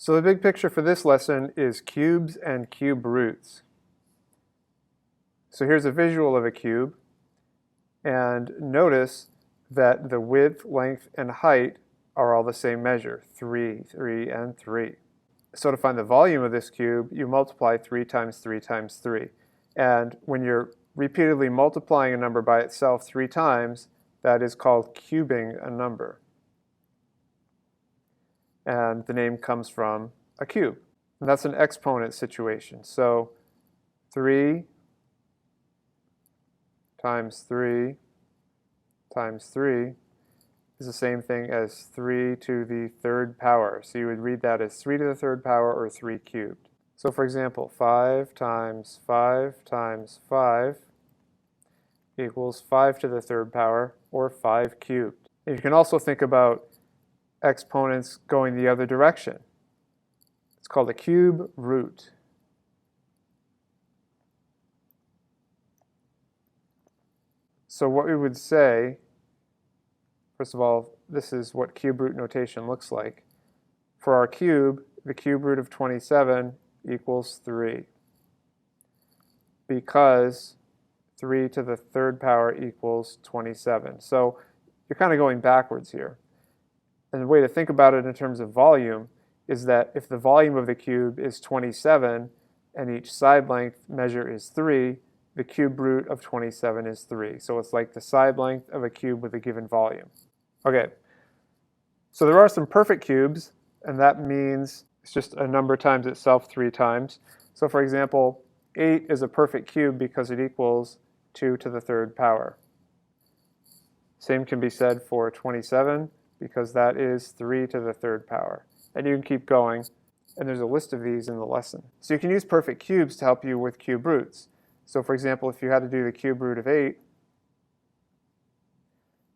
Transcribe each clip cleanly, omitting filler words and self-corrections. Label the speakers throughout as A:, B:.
A: So the big picture for this lesson is cubes and cube roots. So here's a visual of a cube, and notice that the width, length, and height are all the same measure, 3, 3, and 3. So to find the volume of this cube, you multiply 3 times 3 times 3. And when you're repeatedly multiplying a number by itself 3 times, that is called cubing a number. And the name comes from a cube. And that's an exponent situation. So 3 times 3 times 3 is the same thing as 3 to the third power. So you would read that as 3 to the third power or 3 cubed. So for example, 5 times 5 times 5 equals 5 to the third power or 5 cubed. And you can also think about exponents going the other direction. It's called a cube root. So what we would say, first of all, this is what cube root notation looks like. For our cube, the cube root of 27 equals 3, because 3 to the third power equals 27. So you're kind of going backwards here. And the way to think about it in terms of volume is that if the volume of the cube is 27 and each side length measure is 3, the cube root of 27 is 3. So it's like the side length of a cube with a given volume. Okay, so there are some perfect cubes, and that means it's just a number times itself 3 times. So for example, 8 is a perfect cube because it equals 2 to the third power. Same can be said for 27, because that is 3 to the third power. And you can keep going, and there's a list of these in the lesson. So you can use perfect cubes to help you with cube roots. So for example, if you had to do the cube root of 8,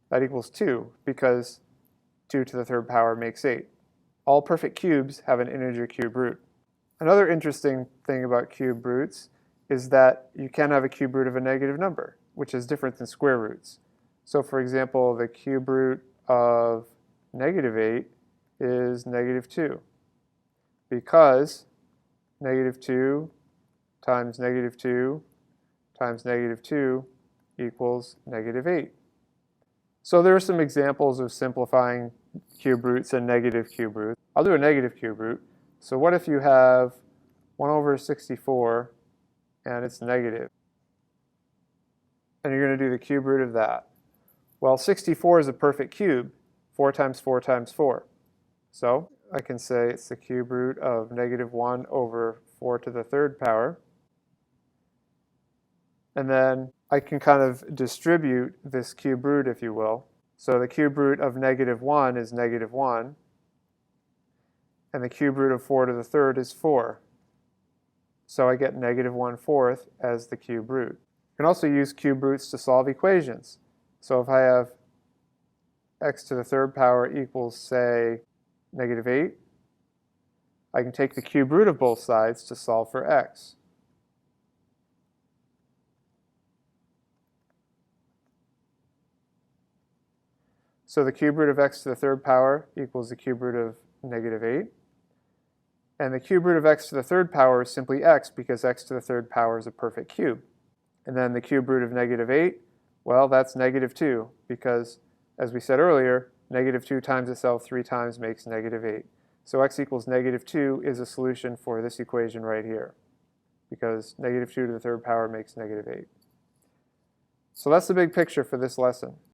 A: that equals 2, because 2 to the third power makes 8. All perfect cubes have an integer cube root. Another interesting thing about cube roots is that you can have a cube root of a negative number, which is different than square roots. So for example, the cube root of negative 8 is negative 2, because negative 2 times negative 2 times negative 2 equals negative 8. So there are some examples of simplifying cube roots and negative cube roots. I'll do a negative cube root. So what if you have 1 over 64 and it's negative? And you're going to do the cube root of that. Well, 64 is a perfect cube. 4 times 4 times 4. So I can say it's the cube root of negative 1 over 4 to the third power. And then I can kind of distribute this cube root, if you will. So the cube root of negative 1 is negative 1. And the cube root of 4 to the third is 4. So I get negative 1/4 as the cube root. You can also use cube roots to solve equations. So if I have x to the third power equals, say, negative 8, I can take the cube root of both sides to solve for x. So the cube root of x to the third power equals the cube root of negative 8. And the cube root of x to the third power is simply x, because x to the third power is a perfect cube. And then the cube root of negative 8, well, that's negative 2, because as we said earlier, negative 2 times itself 3 times makes negative 8. So x equals negative 2 is a solution for this equation right here, because negative 2 to the third power makes negative 8. So that's the big picture for this lesson.